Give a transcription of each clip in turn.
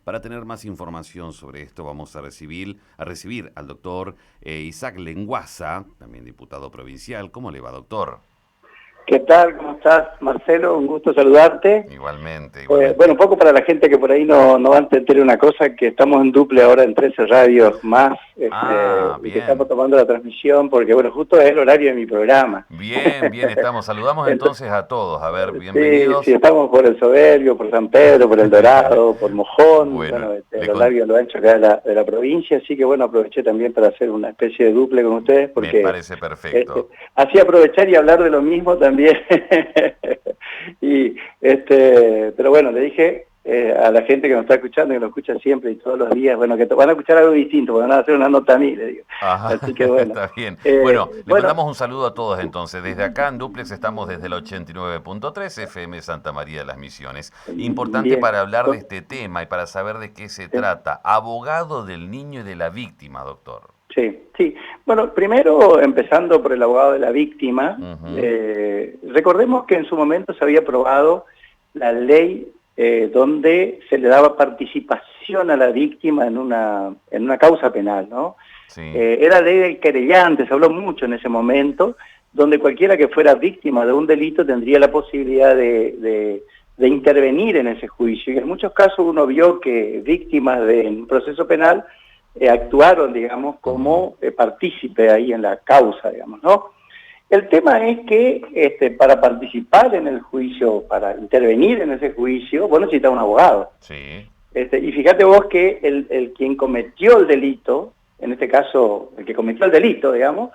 Para tener más información sobre esto vamos a recibir al doctor Isaac Lenguaza, también diputado provincial. ¿Cómo le va, doctor? ¿Qué tal? ¿Cómo estás, Marcelo? Un gusto saludarte. Igualmente. Bueno, un poco para la gente que por ahí no va a entender una cosa, que estamos en duple ahora en 13 radios más, y que Bien. estamos tomando la transmisión, porque bueno, justo es el horario de mi programa. Bien, estamos. Saludamos entonces a todos. A ver, Sí, bienvenidos. estamos por el Soberbio, por San Pedro, por el Dorado, por Mojón, Bueno, bueno, a lo largo y a lo ancho acá de la provincia, así que bueno, aproveché también para hacer una especie de duple con ustedes, me porque parece perfecto. así aprovechar y hablar de lo mismo también. Pero bueno, le dije a la gente que nos está escuchando, que nos escucha siempre y todos los días, bueno, que van a escuchar algo distinto, van a hacer una nota a mí, le digo. Ajá, Así que bueno. está bien. Bueno, le Bueno, mandamos un saludo a todos entonces. Desde acá en Duplex estamos desde el 89.3 FM Santa María de las Misiones. Importante bien. para hablar de este tema y para saber de qué se trata. Abogado del niño y de la víctima, doctor. Sí, sí. Bueno, primero empezando por el abogado de la víctima, Ujú. recordemos que en su momento se había aprobado la ley donde se le daba participación a la víctima en una causa penal, ¿no? Sí. Era ley del querellante, se habló mucho en ese momento, donde cualquiera que fuera víctima de un delito tendría la posibilidad de intervenir en ese juicio. Y en muchos casos uno vio que víctimas de un proceso penal actuaron, digamos, como partícipe ahí en la causa, digamos, ¿no? El tema es que para participar en el juicio, para intervenir en ese juicio, vos necesitas un abogado. Sí. Y fíjate vos que el quien cometió el delito, en este caso, el que cometió el delito, digamos,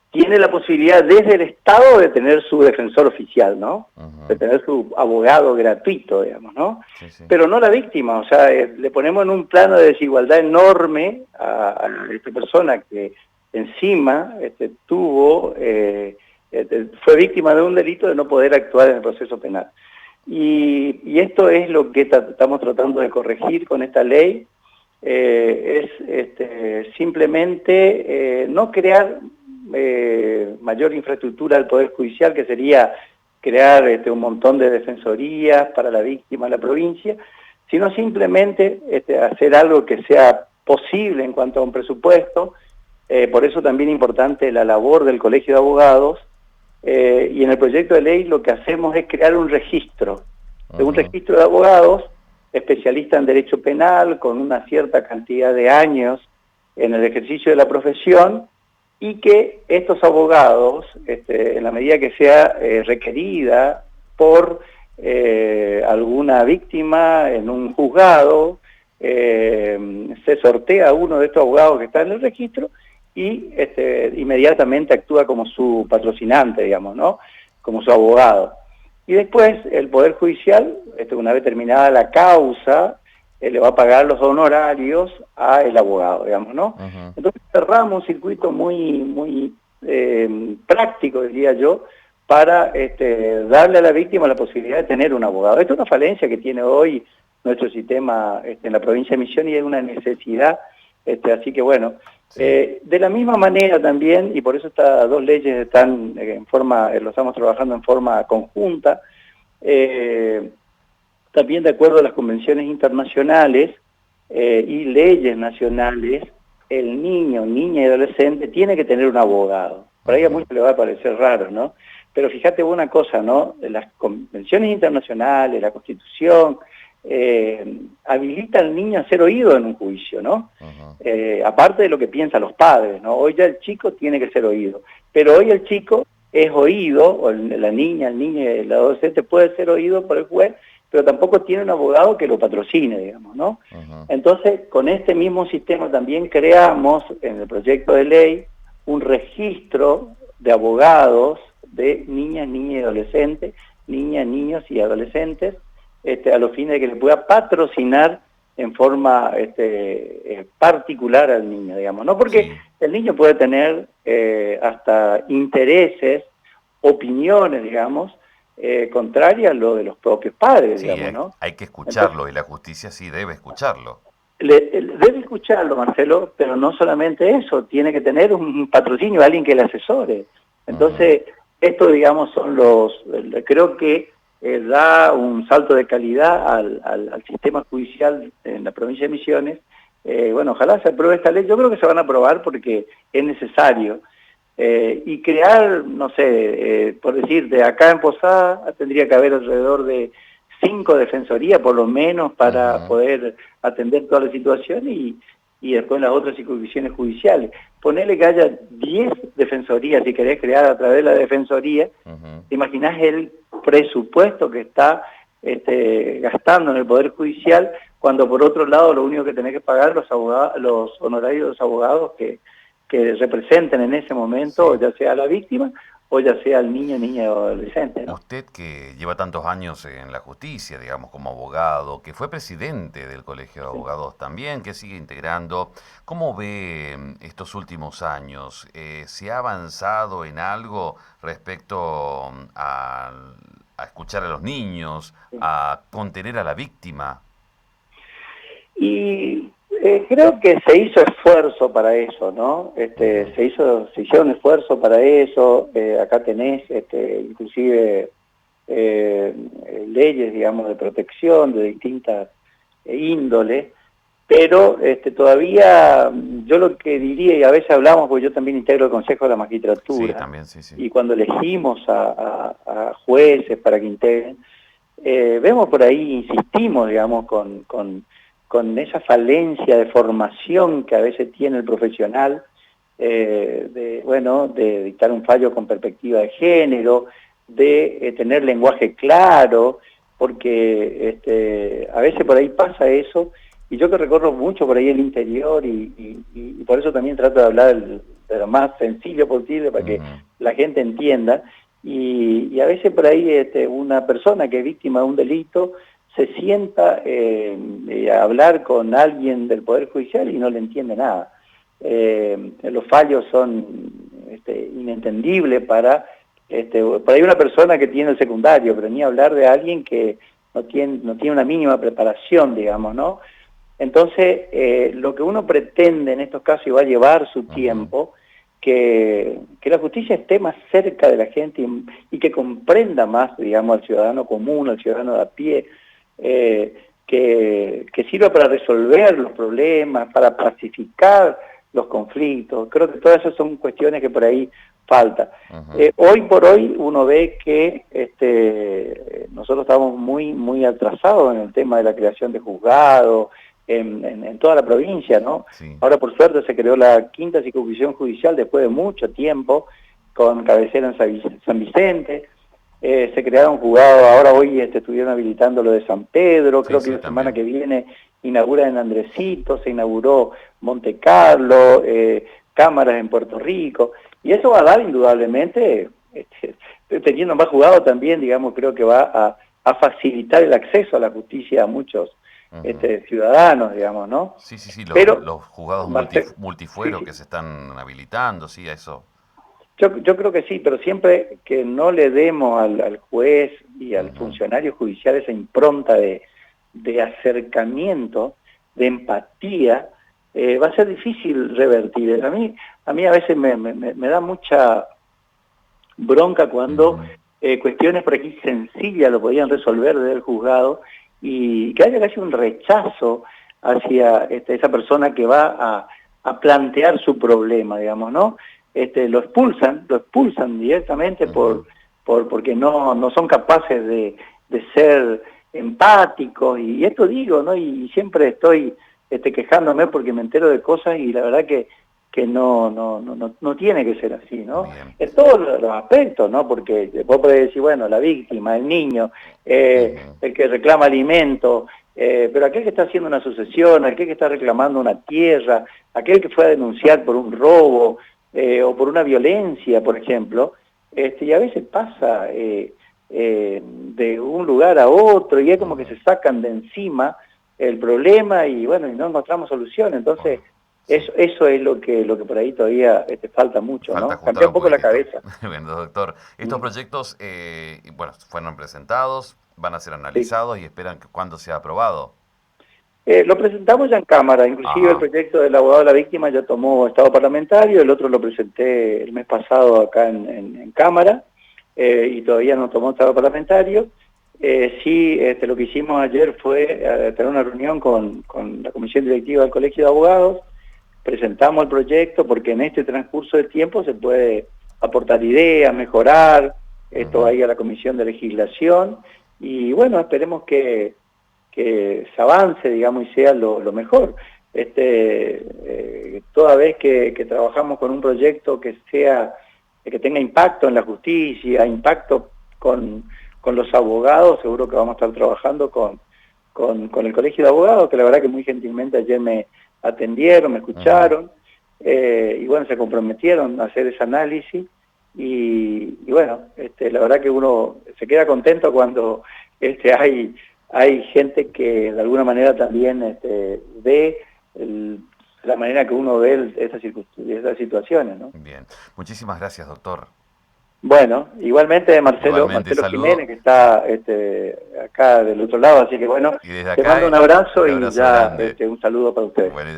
tiene la posibilidad desde el Estado de tener su defensor oficial, ¿no? De tener su abogado gratuito, digamos, ¿no? Sí, sí. Pero no la víctima, o sea, le ponemos en un plano de desigualdad enorme a esta persona que encima fue víctima de un delito de no poder actuar en el proceso penal. Y esto es lo que estamos tratando de corregir con esta ley, simplemente no crear mayor infraestructura al Poder Judicial, que sería crear un montón de defensorías para la víctima en la provincia, sino simplemente hacer algo que sea posible en cuanto a un presupuesto. Por eso también es importante la labor del Colegio de Abogados, y en el proyecto de ley lo que hacemos es crear un registro de abogados especialistas en derecho penal, con una cierta cantidad de años en el ejercicio de la profesión, y que estos abogados, en la medida que sea requerida por alguna víctima en un juzgado, se sortea uno de estos abogados que está en el registro y inmediatamente actúa como su patrocinante, digamos, ¿no? Como su abogado. Y después el Poder Judicial, una vez terminada la causa, le va a pagar los honorarios al abogado, digamos, ¿no? Entonces cerramos un circuito muy práctico, diría yo, para darle a la víctima la posibilidad de tener un abogado. Esto es una falencia que tiene hoy nuestro sistema en la provincia de Misiones, y es una necesidad, así que bueno. Sí. De la misma manera también, y por eso estas dos leyes están lo estamos trabajando en forma conjunta, también de acuerdo a las convenciones internacionales y leyes nacionales, el niño, niña y adolescente tiene que tener un abogado. Por ahí a muchos le va a parecer raro, ¿no? Pero fíjate una cosa, ¿no? Las convenciones internacionales, la Constitución, habilita al niño a ser oído en un juicio, ¿no? Aparte de lo que piensan los padres, ¿no? Hoy ya el chico tiene que ser oído, pero hoy el chico es oído, o la niña, el niño y el adolescente puede ser oído por el juez, pero tampoco tiene un abogado que lo patrocine, digamos, ¿no? Entonces, con este mismo sistema también creamos en el proyecto de ley un registro de abogados de niñas, niños y adolescentes, niñas, niños y adolescentes, a los fines de que le pueda patrocinar en forma particular al niño, digamos, ¿no? Porque Sí. el niño puede tener hasta intereses, opiniones, digamos, contrarias a lo de los propios padres, Sí, digamos, ¿no? hay que Entonces, escucharlo y la justicia sí debe escucharlo. debe escucharlo, Marcelo, pero no solamente eso, tiene que tener un patrocinio, alguien que le asesore. Entonces, esto, digamos, creo que da un salto de calidad al sistema judicial en la provincia de Misiones. Bueno, ojalá se apruebe esta ley. Yo creo que se van a aprobar porque es necesario. Y crear, no sé, por decirte, acá en Posada tendría que haber alrededor de 5 defensorías por lo menos para poder atender toda la situación y después las otras circunscripciones judiciales. Ponerle que haya 10 defensorías, si querés crear a través de la defensoría, ¿te imaginás el presupuesto que está gastando en el Poder Judicial, cuando por otro lado lo único que tenés que pagar los honorarios de los abogados que representen en ese momento, ya sea a la víctima o ya sea al niño o adolescente, ¿no? Usted que lleva tantos años en la justicia, digamos, como abogado, que fue presidente del Colegio de Abogados también, que sigue integrando, ¿cómo ve estos últimos años? ¿Se ha avanzado en algo respecto a escuchar a los niños, a contener a la víctima? Y creo que se hizo esfuerzo para eso, ¿no? Se hicieron esfuerzo para eso. Acá tenés inclusive leyes, digamos, de protección de distintas índoles, pero todavía yo lo que diría, y a veces hablamos, porque yo también integro el Consejo de la Magistratura, sí, también, sí. Y cuando elegimos a jueces para que integren, vemos por ahí, insistimos, digamos, con esa falencia de formación que a veces tiene el profesional, de dictar un fallo con perspectiva de género, de tener lenguaje claro, porque a veces por ahí pasa eso, y yo que recorro mucho por ahí el interior, y por eso también trato de hablar de lo más sencillo posible para que la gente entienda, y a veces por ahí una persona que es víctima de un delito se sienta a hablar con alguien del Poder Judicial y no le entiende nada. Los fallos son inentendibles para por ahí una persona que tiene el secundario, pero ni hablar de alguien que no tiene una mínima preparación, digamos, ¿no? Entonces, lo que uno pretende en estos casos, y va a llevar su tiempo, que la justicia esté más cerca de la gente y que comprenda más, digamos, al ciudadano común, al ciudadano de a pie, que sirva para resolver los problemas, para pacificar los conflictos. Creo que todas esas son cuestiones que por ahí falta. Hoy por hoy uno ve que nosotros estamos muy atrasados en el tema de la creación de juzgados en toda la provincia, ¿no? Sí. Ahora por suerte se creó la 5ª circunscripción judicial después de mucho tiempo, con cabecera en San Vicente. Se crearon juzgados, ahora hoy estuvieron habilitando lo de San Pedro, creo que la semana que viene inaugura en Andresito, se inauguró Monte Carlo, cámaras en Puerto Rico, y eso va a dar indudablemente, teniendo más juzgados también, digamos, creo que va a facilitar el acceso a la justicia a muchos ciudadanos, digamos, ¿no? Sí, pero los juzgados multifuero que se están habilitando, sí, a eso. Yo creo que sí, pero siempre que no le demos al juez y al funcionario judicial esa impronta de acercamiento, de empatía, va a ser difícil revertir. A mí a veces me da mucha bronca cuando cuestiones por aquí sencillas lo podían resolver desde el juzgado y que haya casi un rechazo hacia esa persona que va a plantear su problema, digamos, ¿no? Lo expulsan directamente porque no son capaces de ser empáticos, y esto digo, ¿no? Y siempre estoy quejándome porque me entero de cosas y la verdad que no tiene que ser así, ¿no? En todos los aspectos, ¿no? Porque vos podés decir, bueno, la víctima, el niño, el que reclama alimento, pero aquel que está haciendo una sucesión, aquel que está reclamando una tierra, aquel que fue a denunciar por un robo, o por una violencia, por ejemplo, y a veces pasa de un lugar a otro y es como que se sacan de encima el problema y bueno, y no encontramos solución. Entonces, eso es lo que por ahí todavía falta mucho, ¿no? Cambiar un poco la cabeza. Bueno, doctor, estos proyectos, fueron presentados, van a ser analizados y esperan que cuándo sea aprobado. Lo presentamos ya en Cámara, inclusive el proyecto del abogado de la víctima ya tomó estado parlamentario, el otro lo presenté el mes pasado acá en Cámara, y todavía no tomó estado parlamentario, Sí, lo que hicimos ayer fue tener una reunión con la comisión directiva del Colegio de Abogados, presentamos el proyecto porque en este transcurso de tiempo se puede aportar ideas, mejorar, esto va a ir a la comisión de legislación y bueno, esperemos que se avance, digamos, y sea lo mejor. Toda vez que trabajamos con un proyecto que tenga impacto en la justicia, impacto con los abogados, seguro que vamos a estar trabajando con el Colegio de Abogados, que la verdad que muy gentilmente ayer me atendieron, me escucharon, y bueno, se comprometieron a hacer ese análisis, y bueno, la verdad que uno se queda contento cuando hay gente que de alguna manera también ve la manera que uno ve esas situaciones, ¿no? Bien, muchísimas gracias, doctor. Bueno, igualmente Marcelo Saludo. Jiménez, que está acá del otro lado, así que bueno, Y desde te acá, mando un abrazo un y abrazo ya grande. un saludo para ustedes. Bueno,